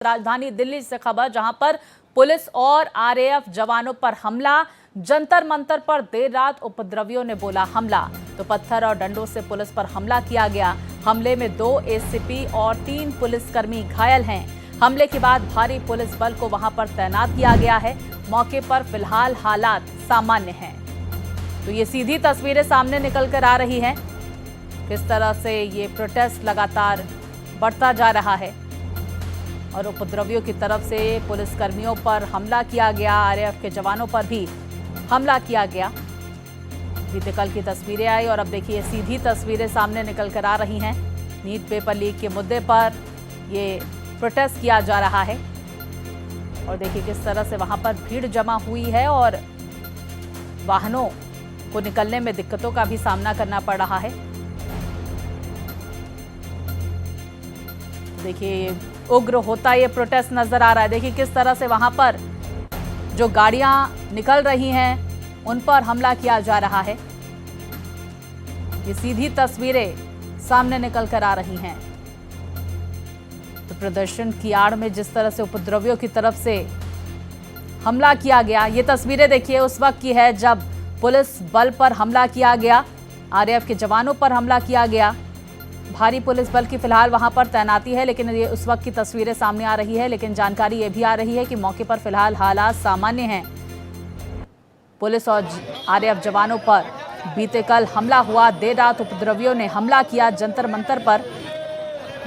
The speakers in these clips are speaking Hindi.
राजधानी दिल्ली से खबर, जहां पर पुलिस और आरएएफ जवानों पर हमला। जंतर मंतर पर देर रात उपद्रवियों ने बोला हमला, तो पत्थर और डंडों से पुलिस पर हमला किया गया। हमले में 2 एसीपी और 3 पुलिसकर्मी घायल हैं। हमले के बाद भारी पुलिस बल को वहां पर तैनात किया गया है। मौके पर फिलहाल हालात सामान्य हैं। तो ये सीधी तस्वीरें सामने निकल कर आ रही हैं, किस तरह से ये प्रोटेस्ट लगातार बढ़ता जा रहा है और उपद्रवियों की तरफ से पुलिसकर्मियों पर हमला किया गया, आरएएफ के जवानों पर भी हमला किया गया। बीते कल की तस्वीरें आई और अब देखिए सीधी तस्वीरें सामने निकल कर आ रही हैं। नीट पेपर लीक के मुद्दे पर ये प्रोटेस्ट किया जा रहा है और देखिए किस तरह से वहां पर भीड़ जमा हुई है और वाहनों को निकलने में दिक्कतों का भी सामना करना पड़ रहा है। देखिए उग्र होता ये प्रोटेस्ट नजर आ रहा है। देखिए किस तरह से वहां पर जो गाड़ियां निकल रही हैं उन पर हमला किया जा रहा है। ये सीधी तस्वीरें सामने निकल कर आ रही हैं। तो प्रदर्शन की आड़ में जिस तरह से उपद्रवियों की तरफ से हमला किया गया, ये तस्वीरें देखिए उस वक्त की है जब पुलिस बल पर हमला किया गया, आरएएफ के जवानों पर हमला किया गया। भारी पुलिस बल की फिलहाल वहां पर तैनाती है, लेकिन ये उस वक्त की तस्वीरें सामने आ रही है। लेकिन जानकारी ये भी आ रही है कि मौके पर फिलहाल हालात सामान्य हैं। पुलिस और आरएएफ जवानों पर बीते कल हमला हुआ। देर रात उपद्रवियों ने हमला किया, जंतर मंतर पर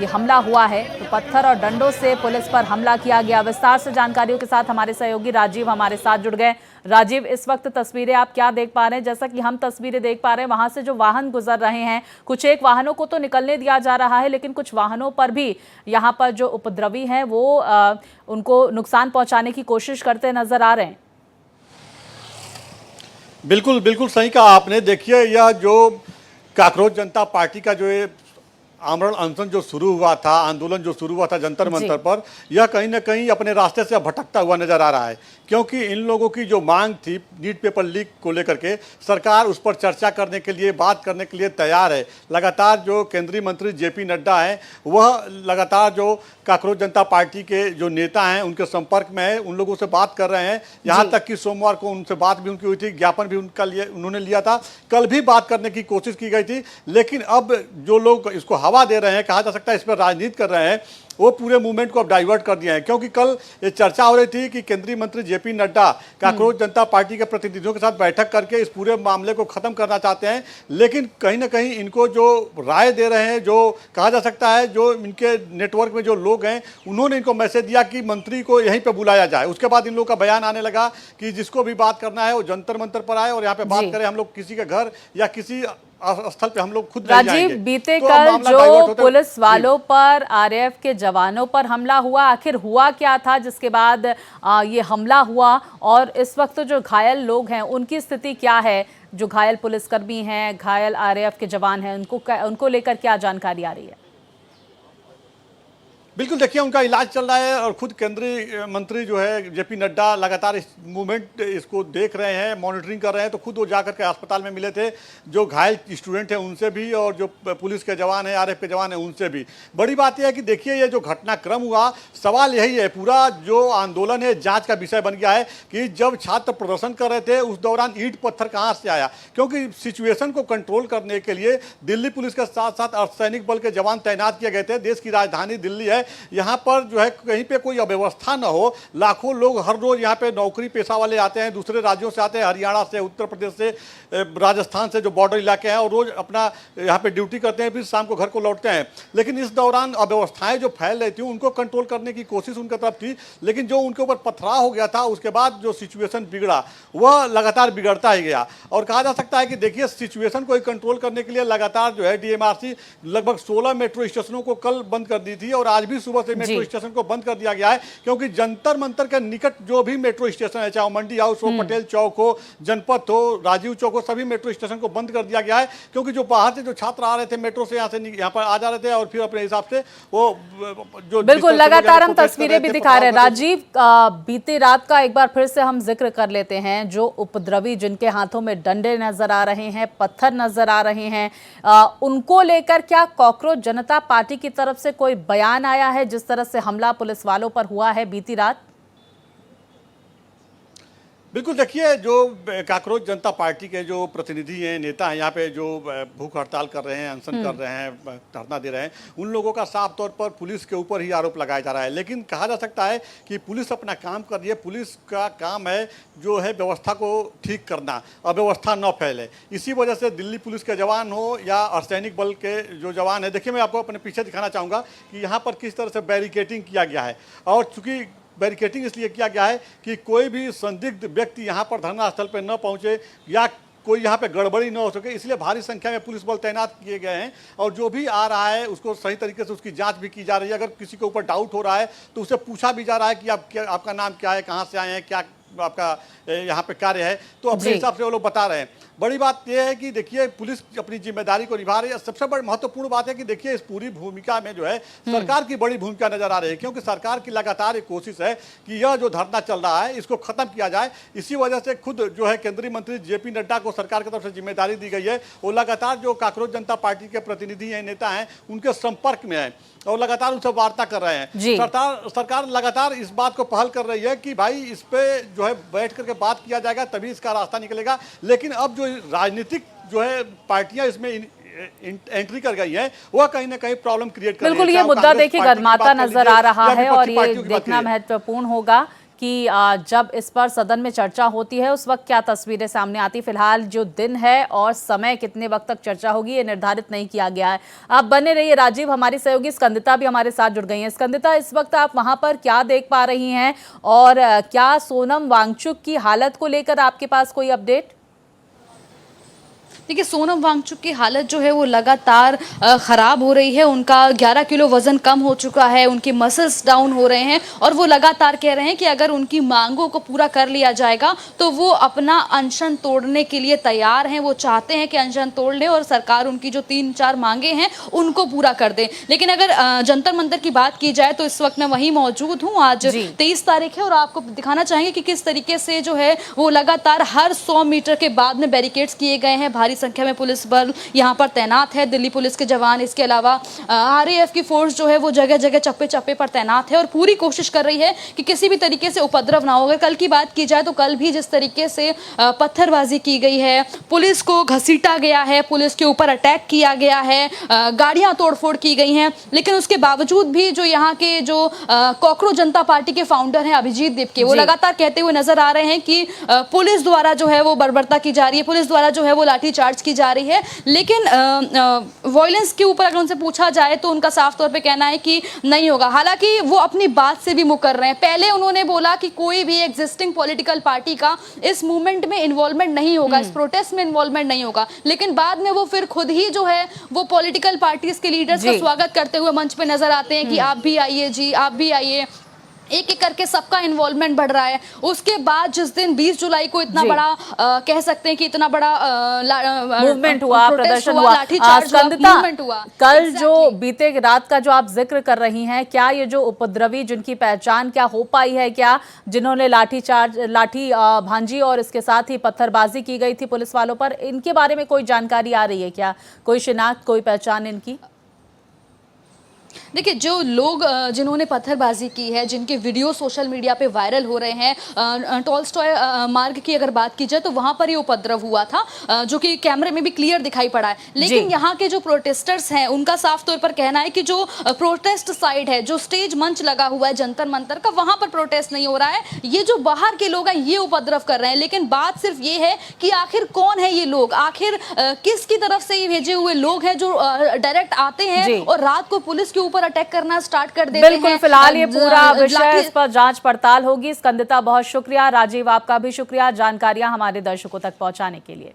ये हमला हुआ है। तो पत्थर और डंडों से पुलिस पर हमला किया गया। विस्तार से जानकारियों के साथ हमारे सहयोगी राजीव हमारे साथ जुड़ गए। राजीव, इस वक्त तस्वीरें आप क्या देख पा रहे हैं? जैसा कि हम तस्वीरें देख पा रहे हैं, वहां से जो वाहन गुजर रहे हैं, कुछ एक वाहनों को तो निकलने दिया जा रहा है, लेकिन कुछ वाहनों पर भी यहाँ पर जो उपद्रवी हैं वो उनको नुकसान पहुंचाने की कोशिश करते नजर आ रहे हैं। बिल्कुल बिल्कुल सही कहा आपने। देखिए यह जो काकरोच जनता पार्टी का जो ये आमरण अनशन जो शुरू हुआ था, आंदोलन जो शुरू हुआ था जंतर मंतर पर, यह कहीं ना कहीं अपने रास्ते से भटकता हुआ नजर आ रहा है। क्योंकि इन लोगों की जो मांग थी नीट पेपर लीक को लेकर के, सरकार उस पर चर्चा करने के लिए, बात करने के लिए तैयार है। लगातार जो केंद्रीय मंत्री जेपी नड्डा हैं, वह लगातार जो काकरोच जनता पार्टी के जो नेता हैं उनके संपर्क में है, उन लोगों से बात कर रहे हैं। यहाँ तक कि सोमवार को उनसे बात भी उनकी हुई थी, ज्ञापन भी उन्होंने लिया था। कल भी बात करने की कोशिश की गई थी, लेकिन अब जो लोग इसको हवा दे रहे हैं, कहा जा सकता है इस पर राजनीति कर रहे हैं, वो पूरे मूवमेंट को अब डाइवर्ट कर दिया है। क्योंकि कल ये चर्चा हो रही थी कि केंद्रीय मंत्री जेपी नड्डा काकरोच जनता पार्टी के प्रतिनिधियों के साथ बैठक करके इस पूरे मामले को खत्म करना चाहते हैं। लेकिन कहीं ना कहीं इनको जो राय दे रहे हैं, जो कहा जा सकता है जो इनके नेटवर्क में जो लोग हैं, उन्होंने इनको मैसेज दिया कि मंत्री को यहीं पर बुलाया जाए। उसके बाद इन लोगों का बयान आने लगा कि जिसको भी बात करना है वो जंतर मंतर पर आए और यहाँ पे बात करें, हम लोग किसी के घर या किसी स्थल पे हम लोग खुद राजीव, बीते कल जो पुलिस वालों पर, आरएएफ के जवानों पर हमला हुआ, आखिर हुआ क्या था जिसके बाद ये हमला हुआ? और इस वक्त जो घायल लोग हैं उनकी स्थिति क्या है? जो घायल पुलिसकर्मी हैं, घायल आरएएफ के जवान हैं, उनको लेकर क्या जानकारी आ रही है? बिल्कुल, देखिए उनका इलाज चल रहा है और खुद केंद्रीय मंत्री जो है जेपी नड्डा लगातार इस मूवमेंट इसको देख रहे हैं, मॉनिटरिंग कर रहे हैं। तो खुद वो जाकर के अस्पताल में मिले थे, जो घायल स्टूडेंट हैं उनसे भी और जो पुलिस के जवान हैं, आरएएफ के जवान हैं उनसे भी। बड़ी बात यह है कि देखिए ये जो घटनाक्रम हुआ, सवाल यही है, पूरा जो आंदोलन है जाँच का विषय बन गया है कि जब छात्र प्रदर्शन कर रहे थे उस दौरान ईंट पत्थर कहाँ से आया। क्योंकि सिचुएशन को कंट्रोल करने के लिए दिल्ली पुलिस के साथ साथ अर्धसैनिक बल के जवान तैनात किए गए थे। देश की राजधानी दिल्ली है, यहाँ पर जो है कहीं पे कोई अव्यवस्था न हो। लाखों लोग हर रोज यहाँ पे नौकरी पेशा वाले आते हैं, दूसरे राज्यों से आते हैं, हरियाणा से, उत्तर प्रदेश से, राजस्थान से, जो बॉर्डर इलाके हैं, और रोज अपना यहाँ पे ड्यूटी करते हैं, फिर शाम को घर को लौटते हैं। लेकिन इस दौरान अव्यवस्थाएं जो फैल रही थी उनको कंट्रोल करने की कोशिश उनकी तरफ थी, लेकिन जो उनके ऊपर पथराव हो गया था उसके बाद जो सिचुएशन बिगड़ा वह लगातार बिगड़ता ही गया। और कहा जा सकता है कि देखिए सिचुएशन को कंट्रोल करने के लिए लगातार जो है डीएमआरसी लगभग 16 मेट्रो स्टेशनों को कल बंद कर दी थी और आज भी सुबह से मेट्रो स्टेशन को बंद कर दिया गया है। क्योंकि जंतर मंतर के निकट जो भी मेट्रो स्टेशन है, चाहे मंडी हाउस हो, पटेल चौक हो, जनपथ हो, राजीव चौक हो, सभी मेट्रो स्टेशन को बंद कर दिया गया है। क्योंकि जो बाहर से जो छात्र आ रहे थे मेट्रो से यहाँ पर आ जा रहे थे और फिर अपने हिसाब से वो जो बिल्कुल लगातार हम तस्वीरें भी दिखा रहे हैं। राजीव, बीती रात का एक बार फिर से हम जिक्र कर लेते हैं। जो उपद्रवी जिनके हाथों में डंडे नजर आ रहे हैं, पत्थर नजर आ रहे हैं, उनको लेकर क्या काकरोच जनता पार्टी की तरफ से कोई बयान आया आया है जिस तरह से हमला पुलिस वालों पर हुआ है बीती रात? बिल्कुल, देखिए जो काकरोच जनता पार्टी के जो प्रतिनिधि हैं, नेता हैं, यहाँ पे जो भूख हड़ताल कर रहे हैं, अनशन कर रहे हैं, धरना दे रहे हैं, उन लोगों का साफ तौर पर पुलिस के ऊपर ही आरोप लगाया जा रहा है। लेकिन कहा जा सकता है कि पुलिस अपना काम कर रही है। पुलिस का काम है जो है व्यवस्था को ठीक करना, अव्यवस्था न फैले। इसी वजह से दिल्ली पुलिस के जवान हो या अर्धसैनिक बल के जो जवान है, देखिए मैं आपको अपने पीछे दिखाना चाहूँगा कि यहाँ पर किस तरह से बैरिकेटिंग किया गया है। और चूँकि बैरिकेटिंग इसलिए किया गया है कि कोई भी संदिग्ध व्यक्ति यहाँ पर धरना स्थल पर न पहुँचे या कोई यहाँ पे गड़बड़ी न हो सके, इसलिए भारी संख्या में पुलिस बल तैनात किए गए हैं। और जो भी आ रहा है उसको सही तरीके से उसकी जांच भी की जा रही है। अगर किसी के ऊपर डाउट हो रहा है तो उसे पूछा भी जा रहा है कि आपका नाम क्या है, कहाँ से आए हैं, क्या आपका यहाँ पे कार्य है, तो अपने हिसाब से वो लोग बता रहे हैं। बड़ी बात यह है कि देखिए पुलिस अपनी जिम्मेदारी को निभा रही है। सबसे बड़ी महत्वपूर्ण बात है कि देखिए इस पूरी भूमिका में जो है सरकार की बड़ी भूमिका नजर आ रही है, क्योंकि सरकार की लगातार एक कोशिश है कि यह जो धरना चल रहा है इसको खत्म किया जाए। इसी वजह से खुद जो है केंद्रीय मंत्री जेपी नड्डा को सरकार की तरफ से जिम्मेदारी दी गई है। वो लगातार जो काकरोच जनता पार्टी के प्रतिनिधि हैं, नेता हैं, उनके संपर्क में है और लगातार उनसे वार्ता कर रहे हैं। सरकार लगातार इस बात को पहल कर रही है कि भाई इस पे जो है बैठ करके बात किया जाएगा, तभी इसका रास्ता निकलेगा। लेकिन अब जो राजनीतिक जो है पार्टियां इसमें एंट्री कर गई है, वह कहीं ना कहीं प्रॉब्लम क्रिएट कर रही है। बिल्कुल, ये मुद्दा देखिए गरमाता नजर आ रहा है और ये देखना महत्वपूर्ण होगा कि जब इस पर सदन में चर्चा होती है उस वक्त क्या तस्वीरें सामने आती। फिलहाल जो दिन है और समय कितने वक्त तक चर्चा होगी ये निर्धारित नहीं किया गया है। आप बने रहिए राजीव, हमारी सहयोगी स्कंदिता भी हमारे साथ जुड़ गई हैं। स्कंदिता, इस वक्त आप वहां पर क्या देख पा रही हैं और क्या सोनम वांगचुक की हालत को लेकर आपके पास कोई अपडेट? देखिए, सोनम वांगचुक की हालत जो है वो लगातार ख़राब हो रही है। उनका 11 किलो वज़न कम हो चुका है, उनके मसल्स डाउन हो रहे हैं और वो लगातार कह रहे हैं कि अगर उनकी मांगों को पूरा कर लिया जाएगा तो वो अपना अनशन तोड़ने के लिए तैयार हैं। वो चाहते हैं कि अनशन तोड़ लें और सरकार उनकी जो 3-4 मांगे हैं उनको पूरा कर दे। लेकिन अगर जंतर मंतर की बात की जाए तो इस वक्त मैं वहीं मौजूद हूँ। आज 23 तारीख है और आपको दिखाना चाहेंगे कि किस तरीके से जो है वो लगातार हर 100 मीटर के बाद में बैरिकेड्स किए गए हैं। भारी संख्या में पुलिस बल यहाँ पर तैनात है, दिल्ली पुलिस के जवान, इसके अलावा आरएएफ की फोर्स जो है वो जगह जगह चप्पे चप्पे पर तैनात है और पूरी कोशिश कर रही है कि किसी भी तरीके से उपद्रव ना हो। अगर कल की बात की जाए तो कल भी जिस तरीके से पत्थरबाजी की गई है, पुलिस को घसीटा गया है, पुलिस के ऊपर अटैक किया गया है, गाड़ियां तोड़फोड़ की गई हैं, लेकिन उसके बावजूद भी जो यहाँ के जो काकरोच जनता पार्टी के फाउंडर हैं अभिजीत दीपके, वो लगातार कहते हुए नजर आ रहे हैं कि पुलिस द्वारा जो है वो बर्बरता की जा रही है, पुलिस द्वारा जो है वो लाठीचार्ज की जा रही है। लेकिन वॉयलेंस के ऊपर अगर उनसे पूछा जाए तो उनका साफ तौर पे कहना है कि नहीं होगा। हालांकि वो अपनी बात से भी मुकर रहे हैं। पहले उन्होंने बोला कि कोई भी एग्जिस्टिंग पॉलिटिकल पार्टी का इस मूवमेंट में इन्वॉल्वमेंट नहीं होगा, इस प्रोटेस्ट में इन्वॉल्वमेंट नहीं होगा, लेकिन बाद में वो फिर खुद ही जो है वो पॉलिटिकल पार्टीज के लीडर्स का स्वागत करते हुए मंच पे नजर आते हैं कि आप भी आइए जी, आप भी आइए। एक एक करके सबका इन्वॉल्वमेंट बढ़ रहा है। उसके बाद जिस दिन 20 जुलाई को इतना बड़ा कह सकते हैं कि इतना बड़ा मूवमेंट हुआ, प्रदर्शन हुआ, मूवमेंट हुआ, कल जो बीते रात का जो आप जिक्र कर रही हैं, क्या ये जो उपद्रवी जिनकी पहचान क्या हो पाई है, क्या जिन्होंने लाठी भांजी और इसके साथ ही पत्थरबाजी की गई थी पुलिस वालों पर, इनके बारे में कोई जानकारी आ रही है क्या? कोई शिनाख्त, कोई पहचान इनकी? देखिए, जो लोग जिन्होंने पत्थरबाजी की है, जिनके वीडियो सोशल मीडिया पे वायरल हो रहे हैं, टॉलस्टॉय मार्ग की अगर बात की जाए तो वहाँ पर ये उपद्रव हुआ था, जो कि कैमरे में भी क्लियर दिखाई पड़ा है। लेकिन यहाँ के जो प्रोटेस्टर्स हैं उनका साफ तौर पर कहना है कि जो प्रोटेस्ट साइड है, जो स्टेज मंच लगा हुआ है जंतर मंतर का, वहाँ पर प्रोटेस्ट नहीं हो रहा है। ये जो बाहर के लोग हैं ये उपद्रव कर रहे हैं। लेकिन बात सिर्फ ये है कि आखिर कौन है ये लोग, आखिर किसकी तरफ से ये भेजे हुए लोग हैं जो डायरेक्ट आते हैं और रात को पुलिस के ऊपर अटैक करना स्टार्ट कर देते हैं। बिल्कुल, फिलहाल ये पूरा विषय, इस पर जांच पड़ताल होगी। स्कंदिता, बहुत शुक्रिया। राजीव, आपका भी शुक्रिया जानकारियां हमारे दर्शकों तक पहुंचाने के लिए।